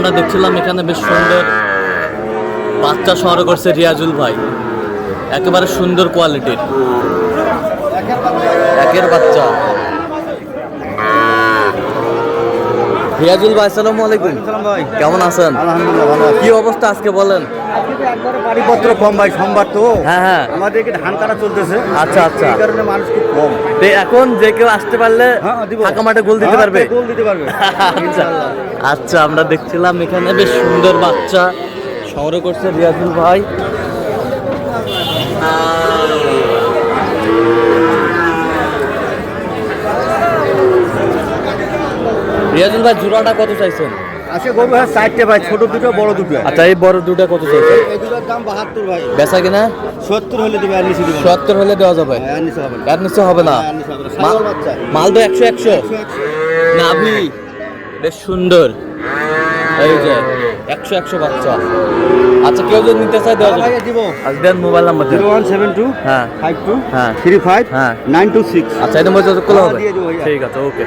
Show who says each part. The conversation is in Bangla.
Speaker 1: আমরা দেখছিলাম এখানে বেশ সুন্দর বাচ্চা সংগ্রহ করছে রিয়াজুল ভাই, একেবারে সুন্দর কোয়ালিটির একের বাচ্চা। রিয়াজুল ভাই আসসালামু আলাইকুম, কেমন আছেন?
Speaker 2: আলহামদুলিল্লাহ ভালো আছি।
Speaker 1: কি অবস্থা আজকে বলেন?
Speaker 2: একবারে বাড়িপত্র কম ভাই, সোমবার তো
Speaker 1: হ্যাঁ হ্যাঁ,
Speaker 2: আমাদেরকে ধান কাটা চলতেছে।
Speaker 1: আচ্ছা আচ্ছা,
Speaker 2: এই কারণে মানুষ খুব কম।
Speaker 1: তো এখন যে কেউ আসতে পারলে
Speaker 2: হ্যাঁ দিব,
Speaker 1: ফাঁকা মাঠে গোল দিতে পারবে।
Speaker 2: গোল দিতে পারবে।
Speaker 1: আচ্ছা আচ্ছা, আমরা দেখছিলাম এখানে বেশ সুন্দর বাচ্চা সংগ্রহ করছে রিয়াজুল ভাই। রিয়াজুল ভাই জোড়াটা কত চাইছেন?
Speaker 2: আজকে গরু হ্যাঁ 4টে ভাই, ছোট দুটো বড় দুটো।
Speaker 1: আচ্ছা, এই বড় দুটা কত চাইছেন?
Speaker 2: এই দুটোর দাম 72 ভাই।
Speaker 1: বেচা কিনা
Speaker 2: 70 হলে দিবে, আর নিচে দিবে না।
Speaker 1: 70 হলে দেওয়া যাবে,
Speaker 2: আর নিচে হবে না।
Speaker 1: এর নিচে হবে না।
Speaker 2: আর নিচে হবে না। ছাগল বাচ্চা।
Speaker 1: মাল তো 100 নাভি বেশ সুন্দর, এই যে 100 বাচ্চা। আচ্ছা, কেউ যদি নিতে চায় দেওয়া যাবে।
Speaker 2: ভাই দিব।
Speaker 1: আজ দেন মোবাইল নাম্বার দেন।
Speaker 2: 0172
Speaker 1: হ্যাঁ
Speaker 2: 52
Speaker 1: হ্যাঁ
Speaker 2: 35
Speaker 1: হ্যাঁ।
Speaker 2: 926।
Speaker 1: আচ্ছা, এটা মধ্যে খোলা হবে।
Speaker 2: দিয়ে দেবো ভাইয়া।
Speaker 1: ঠিক আছে, ওকে।